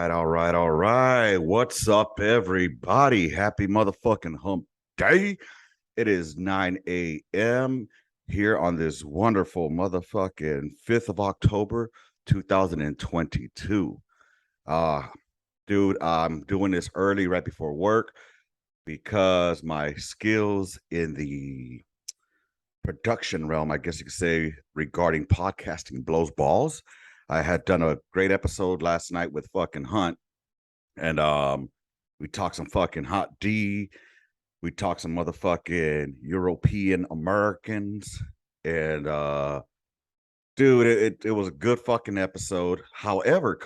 All right. What's up, everybody? Happy motherfucking hump day. It is 9 a.m. here on this wonderful motherfucking 5th of October, 2022. Uh, dude, I'm doing this early right before work because my skills in the production realm, I guess you could say, regarding podcasting blows balls. I had done a great episode last night with fucking Hunt, and we talked some fucking hot D. We talked some motherfucking European Americans, and dude, it was a good fucking episode. However,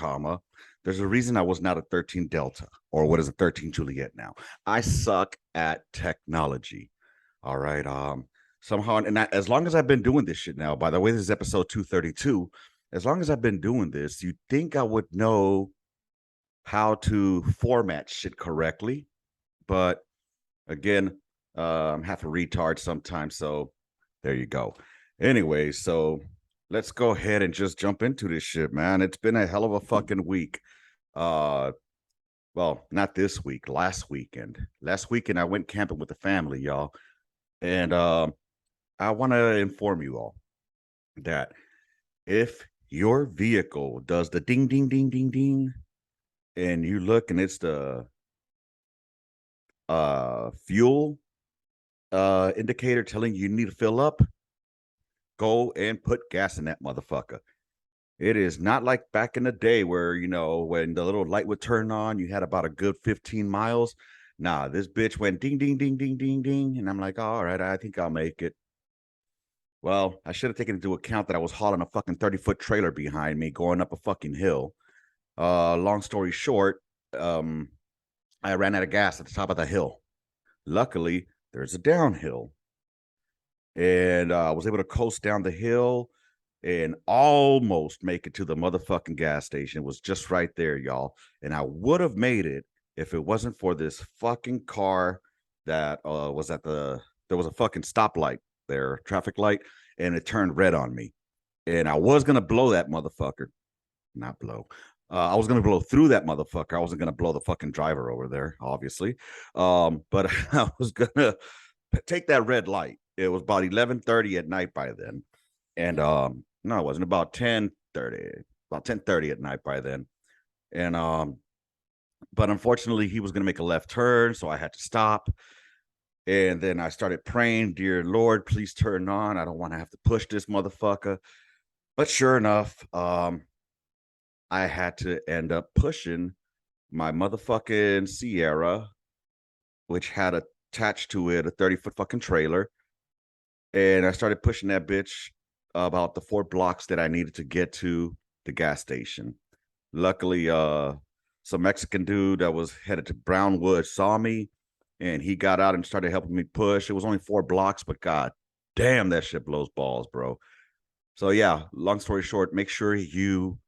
there's a reason I was not a 13 Delta, or what is a 13 Juliet now. I suck at technology. All right. Somehow, and as long as I've been doing this shit now, by the way, this is episode 232. As long as I've been doing this, you'd think I would know how to format shit correctly. But again, I'm half a retard sometimes. So there you go. Anyway, so let's go ahead and just jump into this shit, man. It's been a hell of a fucking week. Uh, well, not this week, last weekend. Last weekend, I went camping with the family, y'all. And I want to inform you all that if your vehicle does the ding, ding, ding, ding, ding, and you look and it's the fuel indicator telling you need to fill up, go and put gas in that motherfucker. It is not like back in the day where, when the little light would turn on, you had about a good 15 miles. Nah, this bitch went ding, ding, ding, ding, ding, ding. And I'm like, all right, I think I'll make it. Well, I should have taken into account that I was hauling a fucking 30-foot trailer behind me going up a fucking hill. Long story short, I ran out of gas at the top of the hill. Luckily, there's a downhill. And I was able to coast down the hill and almost make it to the motherfucking gas station. It was just right there, y'all. And I would have made it if it wasn't for this fucking car that was there was a fucking stoplight there, traffic light, and it turned red on me. And I was going to blow that motherfucker. Not blow. I was going to blow through that motherfucker. I wasn't going to blow the fucking driver over there, obviously. But I was going to take that red light. It was about 11:30 at night by then. And no, it wasn't about 10:30, about 10:30 at night by then. And but unfortunately he was going to make a left turn, so I had to stop. And then I started praying, dear Lord, please turn on. I don't want to have to push this motherfucker. But sure enough, I had to end up pushing my motherfucking Sierra, which had attached to it a 30-foot fucking trailer. And I started pushing that bitch about the 4 blocks that I needed to get to the gas station. Luckily, some Mexican dude that was headed to Brownwood saw me, and he got out and started helping me push. It was only 4 blocks, but god damn, that shit blows balls, bro. So yeah, long story short, make sure you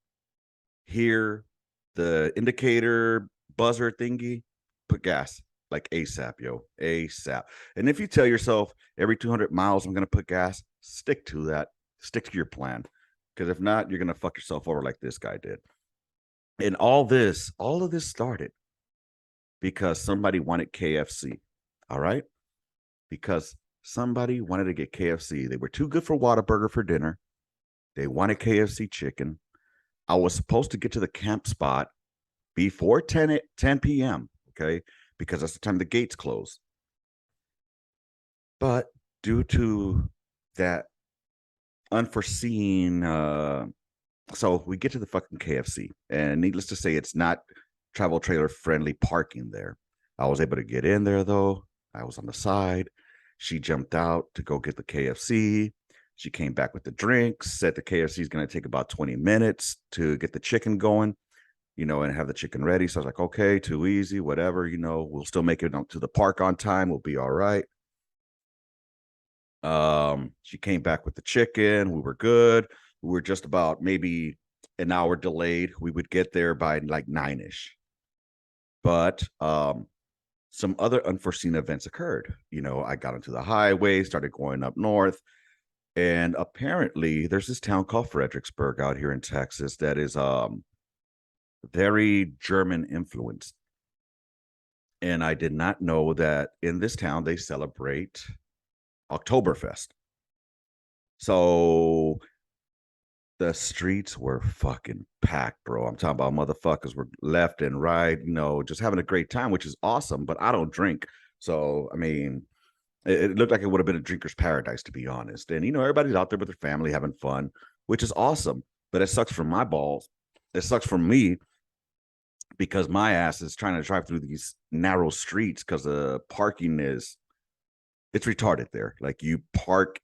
hear the indicator buzzer thingy, put gas like ASAP, yo, ASAP. And if you tell yourself every 200 miles I'm going to put gas, stick to that. Stick to your plan. Because if not, you're going to fuck yourself over like this guy did. And all of this started because somebody wanted KFC. All right? Because somebody wanted to get KFC. They were too good for Whataburger for dinner. They wanted KFC chicken. I was supposed to get to the camp spot before 10 p.m., okay? Because that's the time the gates close. But due to that unforeseen, so we get to the fucking KFC, and needless to say, it's not travel trailer friendly parking there. I was able to get in there though. I was on the side. She jumped out to go get the KFC. She came back with the drinks, said the KFC is going to take about 20 minutes to get the chicken going, and have the chicken ready. So I was like, okay, too easy, whatever, we'll still make it to the park on time. We'll be all right. She came back with the chicken. We were good. We were just about maybe an hour delayed. We would get there by like 9-ish. But some other unforeseen events occurred. I got into the highway, started going up north. And apparently there's this town called Fredericksburg out here in Texas that is very German influenced. And I did not know that in this town they celebrate Oktoberfest. So the streets were fucking packed, bro. I'm talking about motherfuckers were left and right, just having a great time, which is awesome. But I don't drink. So, I mean, it looked like it would have been a drinker's paradise, to be honest. And, everybody's out there with their family having fun, which is awesome. But it sucks for my balls. It sucks for me because my ass is trying to drive through these narrow streets because the parking it's retarded there. Like you park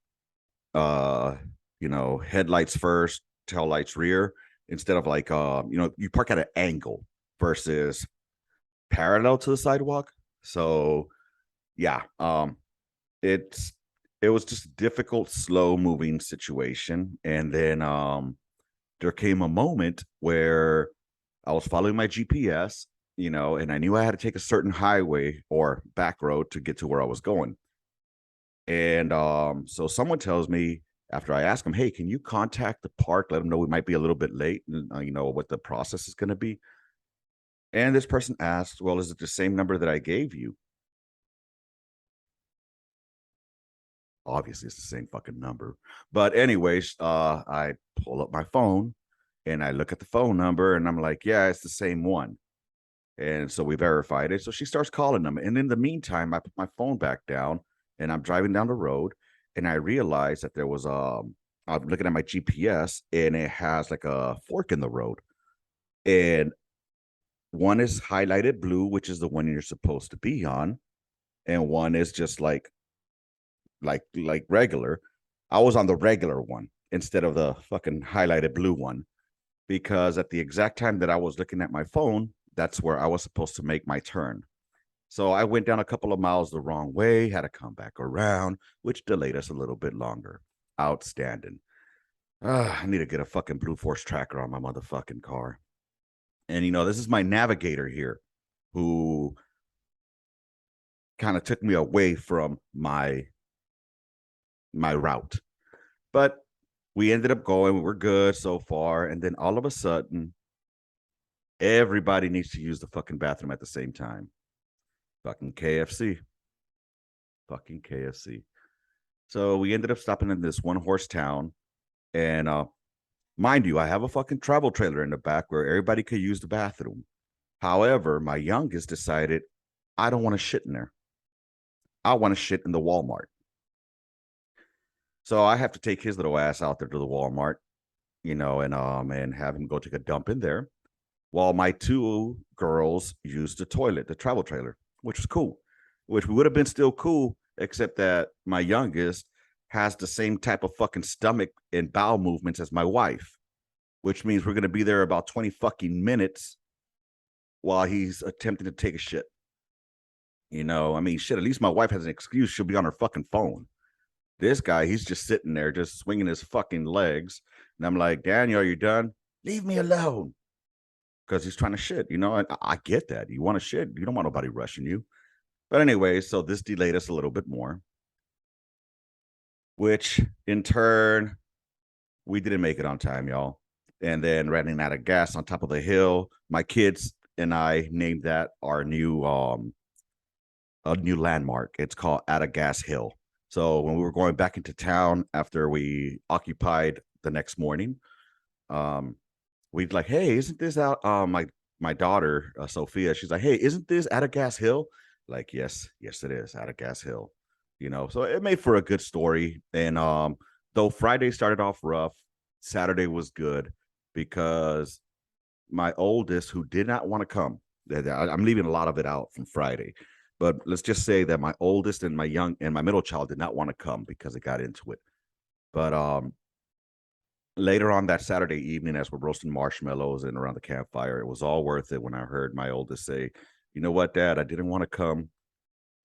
headlights first, tail lights rear, instead of like you park at an angle versus parallel to the sidewalk. So yeah, it was just a difficult, slow moving situation. And then there came a moment where I was following my GPS, and I knew I had to take a certain highway or back road to get to where I was going. And so someone tells me after I ask them, hey, can you contact the park, let them know we might be a little bit late and what the process is going to be. And this person asked, well, is it the same number that I gave you? Obviously, it's the same fucking number. But anyways, I pull up my phone and I look at the phone number and I'm like, yeah, it's the same one. And so we verified it. So she starts calling them. And in the meantime, I put my phone back down and I'm driving down the road and I realized that there was I'm looking at my GPS and it has like a fork in the road. And one is highlighted blue, which is the one you're supposed to be on, and one is just like regular. I was on the regular one instead of the fucking highlighted blue one because at the exact time that I was looking at my phone, that's where I was supposed to make my turn. So I went down a couple of miles the wrong way, had to come back around, which delayed us a little bit longer. Outstanding. I need to get a fucking Blue Force tracker on my motherfucking car. And, this is my navigator here who kind of took me away from my route. But we ended up going. We were good so far. And then all of a sudden, everybody needs to use the fucking bathroom at the same time. Fucking KFC. Fucking KFC. So we ended up stopping in this one horse town. And mind you, I have a fucking travel trailer in the back where everybody could use the bathroom. However, my youngest decided, I don't want to shit in there. I want to shit in the Walmart. So I have to take his little ass out there to the Walmart, and have him go take a dump in there while my two girls used the toilet, the travel trailer, which was cool, which would have been still cool, except that my youngest has the same type of fucking stomach and bowel movements as my wife, which means we're going to be there about 20 fucking minutes while he's attempting to take a shit. Shit, at least my wife has an excuse. She'll be on her fucking phone. This guy, he's just sitting there, just swinging his fucking legs. And I'm like, Daniel, are you done? Leave me alone. Because he's trying to shit, and I get that. You want to shit. You don't want nobody rushing you. But anyway, so this delayed us a little bit more, which in turn, we didn't make it on time, y'all. And then running out of gas on top of the hill. My kids and I named that our new a new landmark. It's called Out of Gas Hill. So when we were going back into town after we occupied the next morning, we'd like, hey, isn't this out? My daughter Sophia, she's like, hey, isn't this Out of Gas Hill? Like, yes, it is Out of Gas Hill. So it made for a good story. And though Friday started off rough, Saturday was good because my oldest, who did not want to come, I'm leaving a lot of it out from Friday. But let's just say that my oldest and my middle child did not want to come because they got into it. But later on that Saturday evening, as we're roasting marshmallows and around the campfire, it was all worth it when I heard my oldest say, you know what, Dad, I didn't want to come,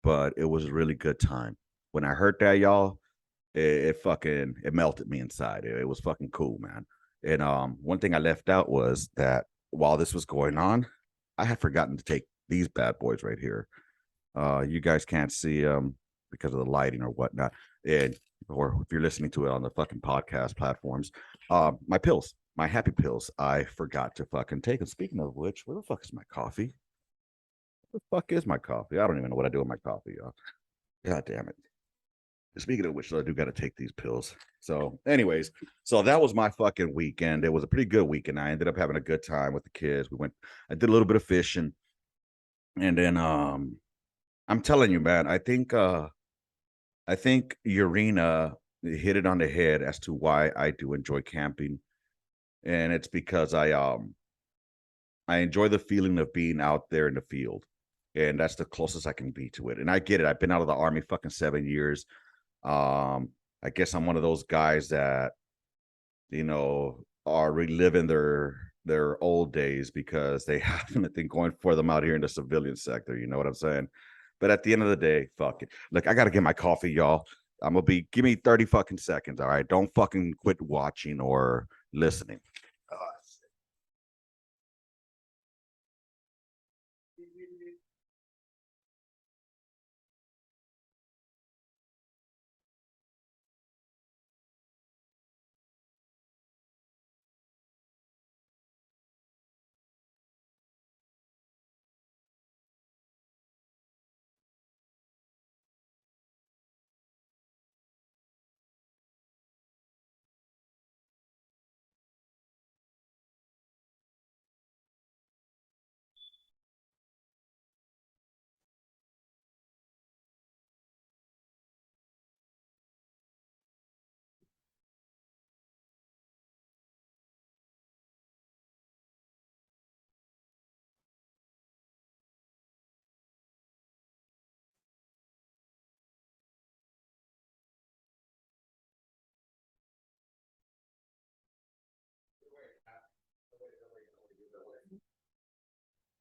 but it was a really good time. When I heard that, y'all, it melted me inside. It was fucking cool, man. And one thing I left out was that while this was going on, I had forgotten to take these bad boys right here. You guys can't see them because of the lighting or whatnot, or if you're listening to it on the fucking podcast platforms, my pills. my happy pills I forgot to fucking take. And speaking of which, where the fuck is my coffee? Where the fuck is my coffee? I don't even know what I do with my coffee, y'all. God damn it. Speaking of which, I do got to take these pills. So, anyways, so that was my fucking weekend. It was a pretty good weekend. I ended up having a good time with the kids. I did a little bit of fishing, and then I'm telling you, man, I think Urena hit it on the head as to why I do enjoy camping, and it's because I enjoy the feeling of being out there in the field, and that's the closest I can be to it. And I get it. I've been out of the army fucking 7 years. Um, I guess I'm one of those guys that are reliving their old days because they have anything going for them out here in the civilian sector. You know what I'm saying? But at the end of the day, fuck it. Look, I gotta get my coffee, y'all. Give me 30 fucking seconds. All right. Don't fucking quit watching or listening.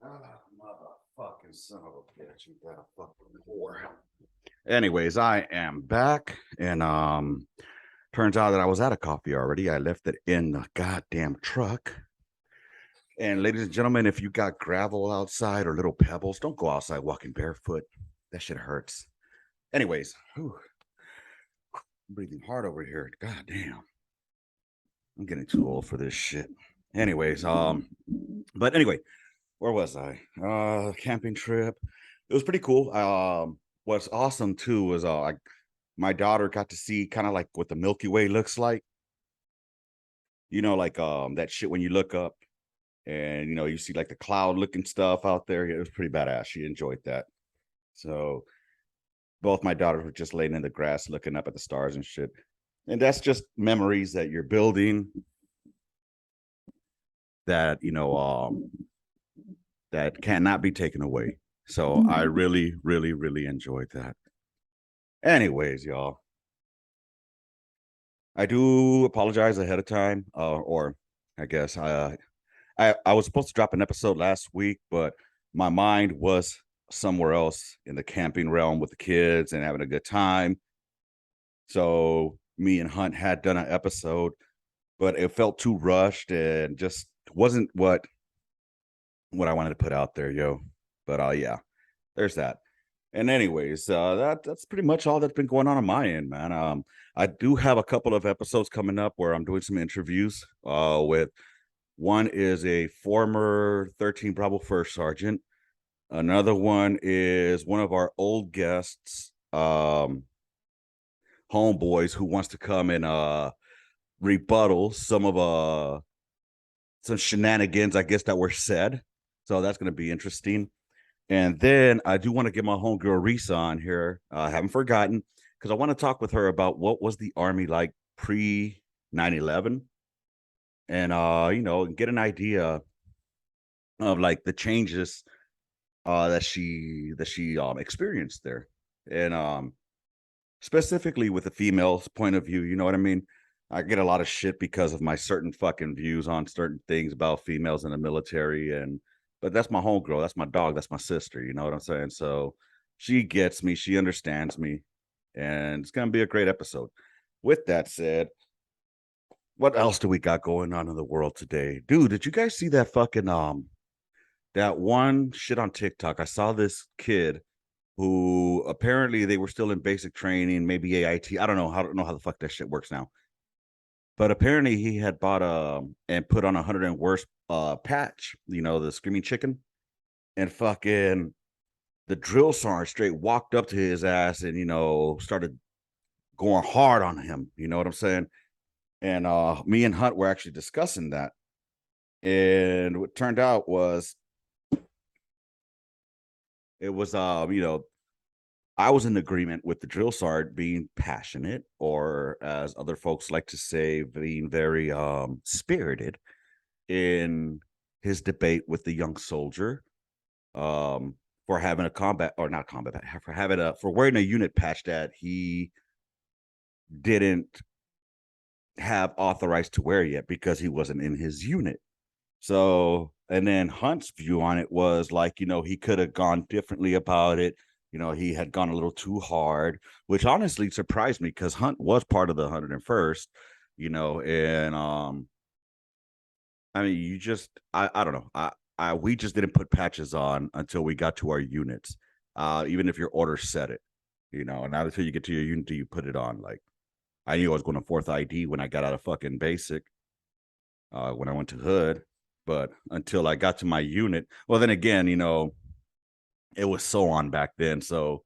Ah, motherfucking son of a bitch, you got a fucking whore. Anyways, I am back, and turns out that I was out of coffee already. I left it in the goddamn truck. And ladies and gentlemen, if you got gravel outside or little pebbles, don't go outside walking barefoot. That shit hurts. Anyways, whew, I'm breathing hard over here. God damn. I'm getting too old for this shit. Anyways, but anyway, where was I? Camping trip. It was pretty cool. What's awesome too was my daughter got to see kind of like what the Milky Way looks like. Like that shit when you look up and you see like the cloud looking stuff out there. It was pretty badass. She enjoyed that. So both my daughters were just laying in the grass looking up at the stars and shit. And that's just memories that you're building that that cannot be taken away. So I really, really, really enjoyed that. Anyways, y'all, I do apologize ahead of time, or I guess I was supposed to drop an episode last week, but my mind was somewhere else in the camping realm with the kids and having a good time. So me and Hunt had done an episode, but it felt too rushed and just wasn't what I wanted to put out there, yo. But yeah, there's that. And anyways, that's pretty much all that's been going on my end, man. I do have a couple of episodes coming up where I'm doing some interviews. With one is a former 13 Bravo First Sergeant. Another one is one of our old guests, homeboys, who wants to come and rebuttal some shenanigans, I guess, that were said. So that's going to be interesting. And then I do want to get my homegirl Risa on here. I haven't forgotten because I want to talk with her about what was the Army like pre 9/11, and get an idea of like the changes that she experienced there, and specifically with the female's point of view. You know what I mean? I get a lot of shit because of my certain fucking views on certain things about females in the military, but that's my homegirl, that's my dog, that's my sister. You know what I'm saying? So she gets me, she understands me, and it's gonna be a great episode. With that said, what else do we got going on in the world today, dude? Did you guys see that fucking that one shit on TikTok? I saw this kid who apparently they were still in basic training, maybe AIT. I don't know how the fuck that shit works now. But apparently he had bought and put on 100 and worse patch, the screaming chicken, and fucking the drill sergeant straight walked up to his ass and started going hard on him. You know what I'm saying? And me and Hunt were actually discussing that. And what turned out was it was I was in agreement with the drill sergeant being passionate, or as other folks like to say, being very spirited in his debate with the young soldier, for having a combat, or not combat, for having for wearing a unit patch that he didn't have authorized to wear yet because he wasn't in his unit. So, and then Hunt's view on it was like, he could have gone differently about it. He had gone a little too hard, which honestly surprised me because Hunt was part of the 101st, and I mean, I don't know. We just didn't put patches on until we got to our units. Even if your order said it, not until you get to your unit do you put it on. Like, I knew I was going to fourth ID when I got out of fucking basic, when I went to hood, but until I got to my unit, well, then again, it was so on back then. So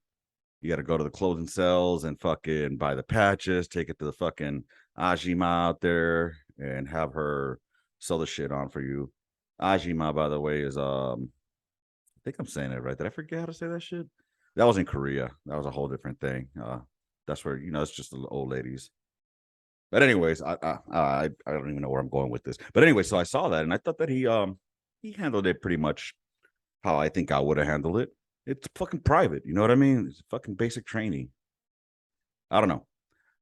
you got to go to the clothing cells and fucking buy the patches, take it to the fucking Ajima out there and have her sew the shit on for you. Ajima, by the way, is I think I'm saying it right. Did I forget how to say that shit? That was in Korea. That was a whole different thing. That's where it's just the old ladies. But anyways, I don't even know where I'm going with this. But anyway, so I saw that and I thought that he handled it pretty much how I think I would have handled it. It's fucking private, you know what I mean? It's fucking basic training. I don't know.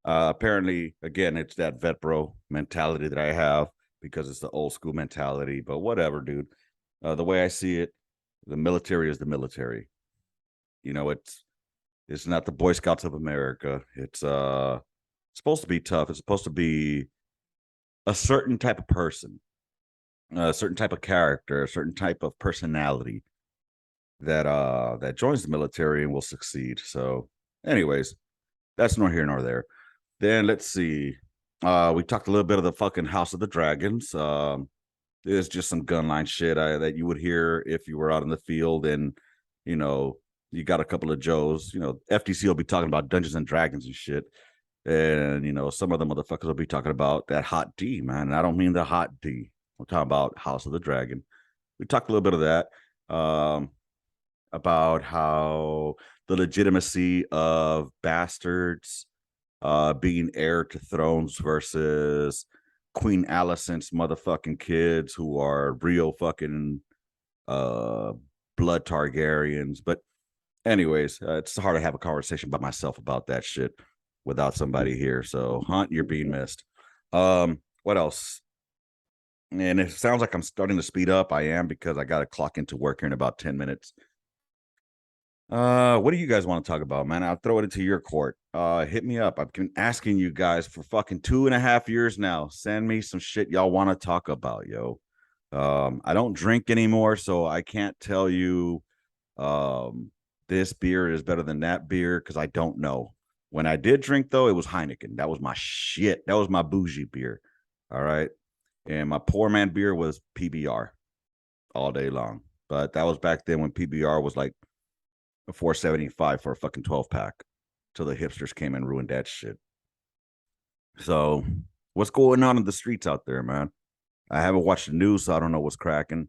Apparently, again, it's that vet bro mentality that I have because it's the old school mentality. But whatever, dude. The way I see it, the military is the military. It's not the Boy Scouts of America. It's supposed to be tough. It's supposed to be a certain type of person, a certain type of character, a certain type of personality that joins the military and will succeed. So, anyways, that's nor here nor there. Then let's see. We talked a little bit of the fucking House of the Dragons. There's just some gunline shit that you would hear if you were out in the field and you got a couple of Joes. FTC will be talking about Dungeons and Dragons and shit. And some of the motherfuckers will be talking about that hot D, man. And I don't mean the hot D. We're talking about House of the Dragon. We talked a little bit of that. About how the legitimacy of bastards being heir to thrones versus Queen Alicent's motherfucking kids who are real fucking blood Targaryens. But anyways, it's hard to have a conversation by myself about that shit without somebody here. So Hunt, you're being missed. What else? And it sounds like I'm starting to speed up. I am, because I got to clock into work here in about 10 minutes. What do you guys want to talk about, man? I'll throw it into your court. Hit me up. I've been asking you guys for fucking 2.5 years now. Send me some shit y'all want to talk about, yo. I don't drink anymore, so I can't tell you this beer is better than that beer because I don't know. When I did drink, though, it was Heineken. That was my shit. That was my bougie beer. All right. And my poor man beer was PBR all day long. But that was back then when PBR was like $4.75 for a fucking 12-pack till the hipsters came and ruined that shit. So what's going on in the streets out there, man? I haven't watched the news, so I don't know what's cracking.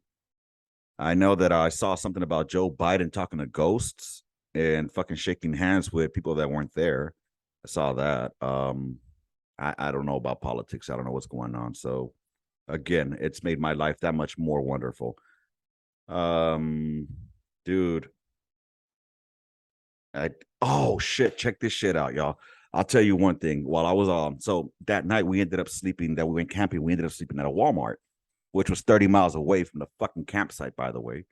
I know that I saw something about Joe Biden talking to ghosts and fucking shaking hands with people that weren't there. I saw that. I don't know about politics. I don't know what's going on. So again, it's made my life that much more wonderful. Dude. Oh shit, check this shit out, y'all. I'll tell you one thing. While I was so that night we ended up sleeping, that we went camping, we ended up sleeping at a Walmart, which was 30 miles away from the fucking campsite, by the way.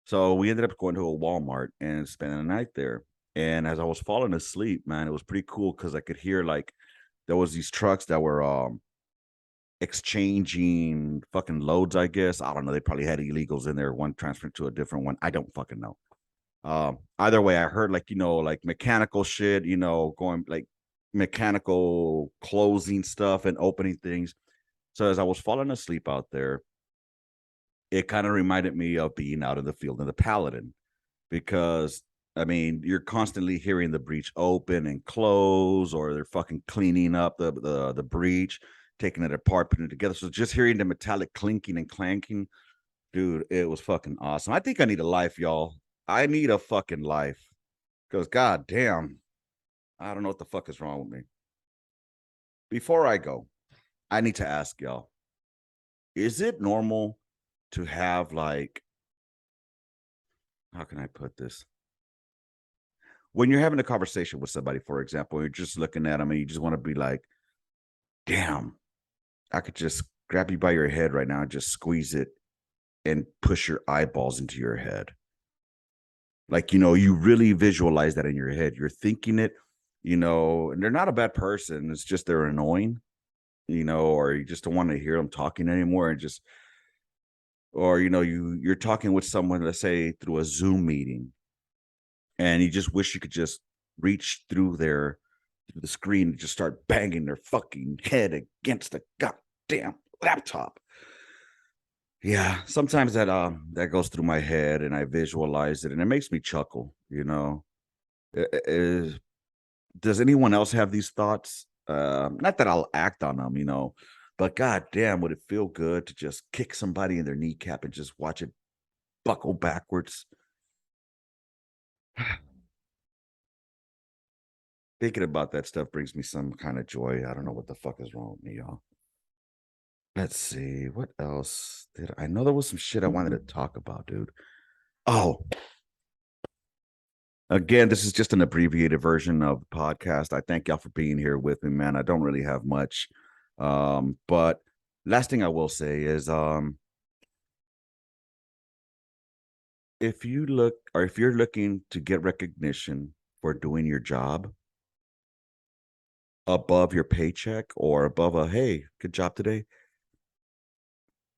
So we ended up going to a Walmart and spending the night there. And as I was falling asleep, man, it was pretty cool because I could hear like there was these trucks that were exchanging fucking loads, I guess. I don't know. They probably had illegals in there, one transferred to a different one. I don't fucking know. Either way, I heard like mechanical shit, going like mechanical closing stuff and opening things. So as I was falling asleep out there, it kind of reminded me of being out in the field in the Paladin, because I mean, you're constantly hearing the breach open and close, or they're fucking cleaning up the breach, taking it apart, putting it together. So just hearing the metallic clinking and clanking, dude, it was fucking awesome. I think I need a life, y'all. I need a fucking life, because god damn, I don't know what the fuck is wrong with me. Before I go, I need to ask y'all, is it normal to have, like, how can I put this? When you're having a conversation with somebody, for example, you're just looking at them and you just want to be like, damn, I could just grab you by your head right now and just squeeze it and push your eyeballs into your head. Like, you really visualize that in your head. You're thinking it, and they're not a bad person. It's just they're annoying, or you just don't want to hear them talking anymore, and just, or, you're talking with someone, let's say through a Zoom meeting, and you just wish you could just reach through the screen and just start banging their fucking head against the goddamn laptop. Yeah, sometimes that goes through my head and I visualize it and it makes me chuckle. Does anyone else have these thoughts? Not that I'll act on them, but god damn, would it feel good to just kick somebody in their kneecap and just watch it buckle backwards? Thinking about that stuff brings me some kind of joy. I don't know what the fuck is wrong with me, y'all. Let's see. What else did I know? There was some shit I wanted to talk about, dude. Oh, again, this is just an abbreviated version of the podcast. I thank y'all for being here with me, man. I don't really have much. But last thing I will say is if you're looking to get recognition for doing your job above your paycheck or above a hey, good job today,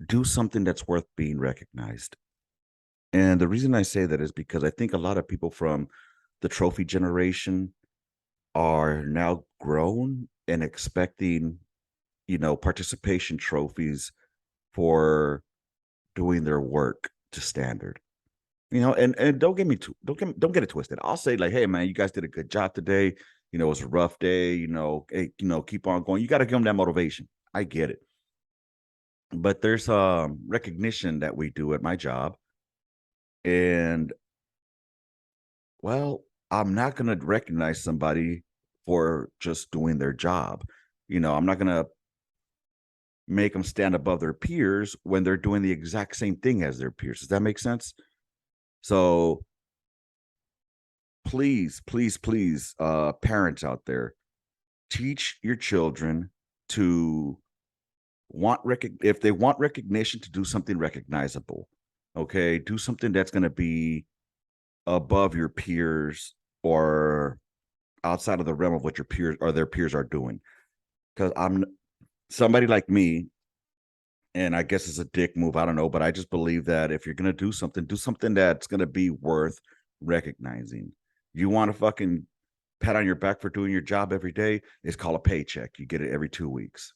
do something that's worth being recognized. And the reason I say that is because I think a lot of people from the trophy generation are now grown and expecting, participation trophies for doing their work to standard. And don't get it twisted. I'll say like, hey man, you guys did a good job today. It was a rough day, hey, keep on going. You got to give them that motivation. I get it. But there's recognition that we do at my job. And well, I'm not going to recognize somebody for just doing their job. I'm not going to make them stand above their peers when they're doing the exact same thing as their peers. Does that make sense? So please, please, please, parents out there, teach your children to if they want recognition, to do something recognizable. Okay, do something that's going to be above your peers or outside of the realm of what your peers or their peers are doing. Because I'm somebody like me, and I guess it's a dick move, I don't know, but I just believe that if you're gonna do something that's gonna be worth recognizing. You want to fucking pat on your back for doing your job every day, it's called a paycheck. You get it every 2 weeks.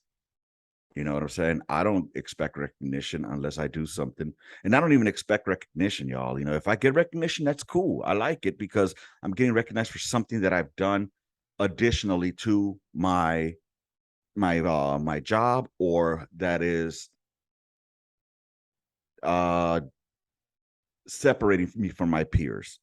You know what I'm saying? I don't expect recognition unless I do something. And I don't even expect recognition, y'all. If I get recognition, that's cool. I like it because I'm getting recognized for something that I've done additionally to my job, or that is uh separating me from my peers.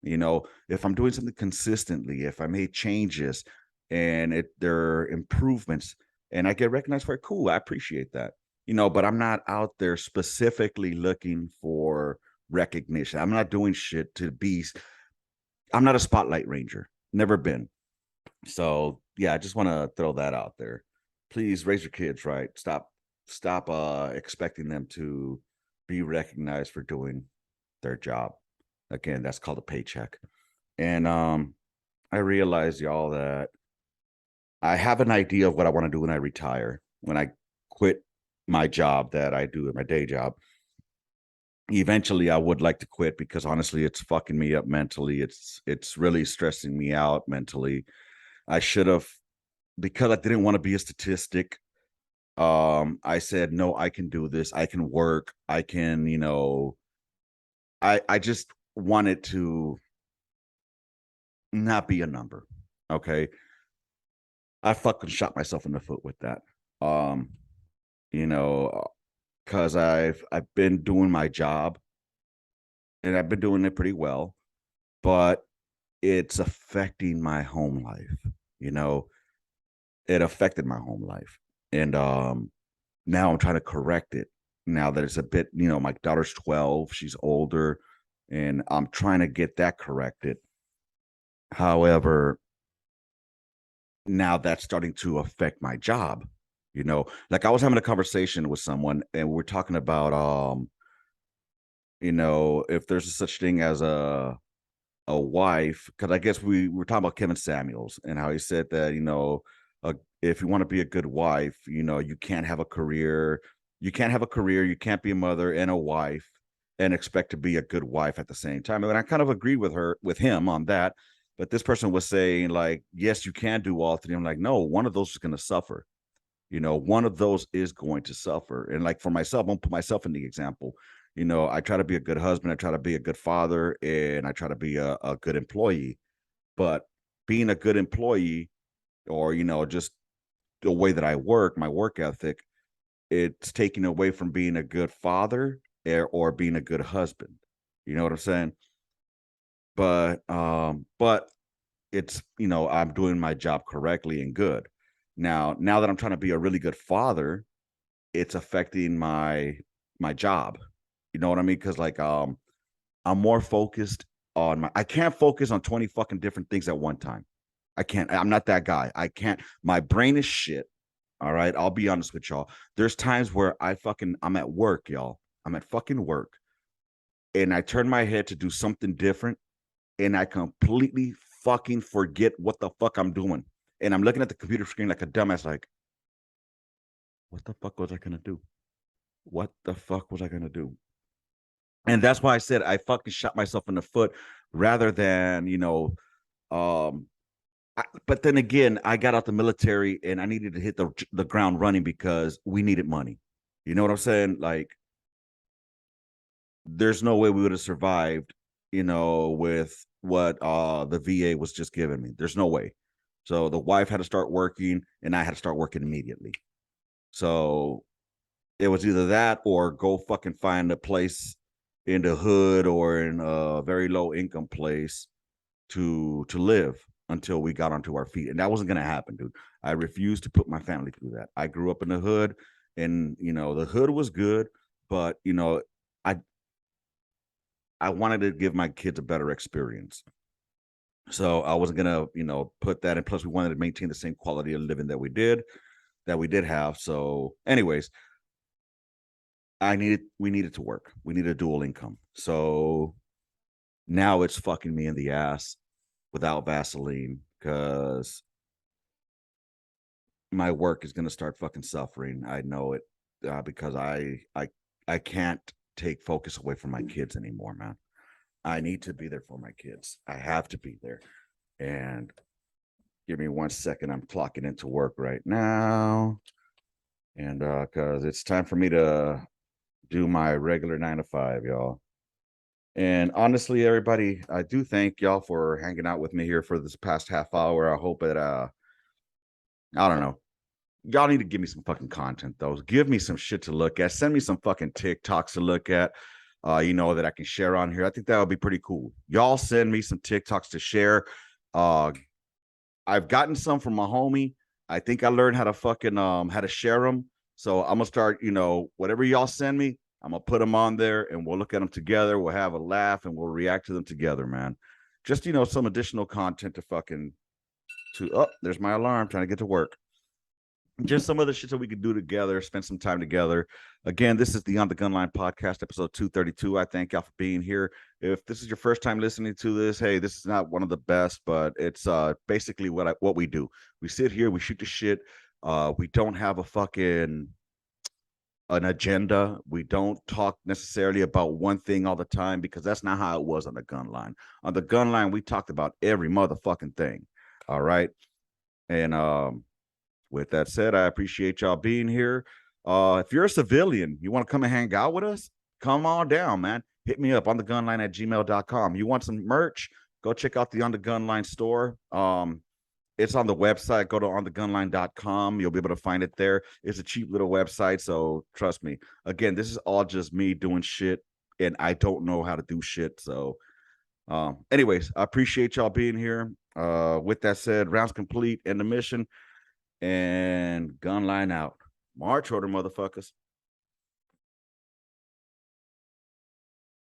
If I'm doing something consistently, if I made changes and there are improvements and I get recognized for it, cool, I appreciate that. But I'm not out there specifically looking for recognition. I'm not doing shit I'm not a spotlight ranger. Never been. So yeah, I just want to throw that out there. Please raise your kids right. Stop expecting them to be recognized for doing their job. Again, that's called a paycheck. And I realize, y'all, that I have an idea of what I want to do when I retire, when I quit my job that I do at my day job. Eventually I would like to quit because honestly it's fucking me up mentally. It's really stressing me out mentally. I should have because I didn't want to be a statistic, I said, no, I can do this. I can work. I can, I just wanted to not be a number. Okay. I fucking shot myself in the foot with that. Um, you know, because I've been doing my job and I've been doing it pretty well, but it's affecting my home life. You know, it affected my home life. And now I'm trying to correct it. Now that it's a bit, my daughter's 12, she's older, and I'm trying to get that corrected. However, now that's starting to affect my job. Like I was having a conversation with someone and we're talking about if there's a such thing as a wife, because I guess we were talking about Kevin Samuels and how he said that, if you want to be a good wife, you can't have a career. You can't have a career. You can't be a mother and a wife and expect to be a good wife at the same time. And I kind of agreed with him on that. But this person was saying, like, yes, you can do all three. I'm like, no, one of those is going to suffer. One of those is going to suffer. And like for myself, I'm gonna put myself in the example. I try to be a good husband, I try to be a good father, and I try to be a good employee. But being a good employee, or just the way that I work, my work ethic, it's taking away from being a good father or being a good husband. You know what I'm saying? But it's I'm doing my job correctly and good. Now that I'm trying to be a really good father, it's affecting my job. You know what I mean? Because like I'm more focused on I can't focus on 20 fucking different things at one time. I can't. I'm not that guy. I can't. My brain is shit. All right. I'll be honest with y'all. There's times where I'm at work, y'all. I'm at fucking work. And I turn my head to do something different and I completely fucking forget what the fuck I'm doing. And I'm looking at the computer screen like a dumbass, like, what the fuck was I gonna do? What the fuck was I gonna do? And that's why I said I fucking shot myself in the foot rather than, um but then again, I got out the military and I needed to hit the ground running because we needed money. You know what I'm saying? Like there's no way we would have survived, with what the VA was just giving me. There's no way. So the wife had to start working and I had to start working immediately. So it was either that or go fucking find a place in the hood or in a very low income place to live until we got onto our feet. And that wasn't going to happen, dude. I refused to put my family through that. I grew up in the hood and, the hood was good, but, I I wanted to give my kids a better experience. So I wasn't gonna, put that in. Plus, we wanted to maintain the same quality of living that we did have. So, anyways, we needed to work. We needed a dual income. So now it's fucking me in the ass without Vaseline because my work is gonna start fucking suffering. I know it because I can't take focus away from my kids anymore, man. I need to be there for my kids. I have to be there. And give me 1 second. I'm clocking into work right now. And because it's time for me to do my regular 9 to 5, y'all. And honestly, everybody, I do thank y'all for hanging out with me here for this past half hour. I hope that I don't know. Y'all need to give me some fucking content, though. Give me some shit to look at. Send me some fucking TikToks to look at. That I can share on here. I think that would be pretty cool. Y'all send me some TikToks to share. I've gotten some from my homie. I think I learned how to fucking how to share them. So I'm gonna start, whatever y'all send me, I'm gonna put them on there and we'll look at them together. We'll have a laugh and we'll react to them together, man. Just some additional content to fucking there's my alarm trying to get to work. Just some other shit that we could do together, spend some time together. Again, this is the On the Gun Line podcast, episode 232. I thank y'all for being here. If this is your first time listening to this, hey, this is not one of the best, but it's basically what we do. We sit here, we shoot the shit. We don't have a fucking an agenda. We don't talk necessarily about one thing all the time because that's not how it was on the gun line. On the gun line, we talked about every motherfucking thing. All right. And With that said, I appreciate y'all being here. If you're a civilian, you want to come and hang out with us, come on down, man. Hit me up on the gunline at gmail.com. You want some merch? Go check out the On the Gunline store. It's on the website. Go to onthegunline.com. You'll be able to find it there. It's a cheap little website, so trust me. Again, this is all just me doing shit, and I don't know how to do shit. So, anyways, I appreciate y'all being here. With that said, rounds complete, end the mission, and gunline out. March order, motherfuckers.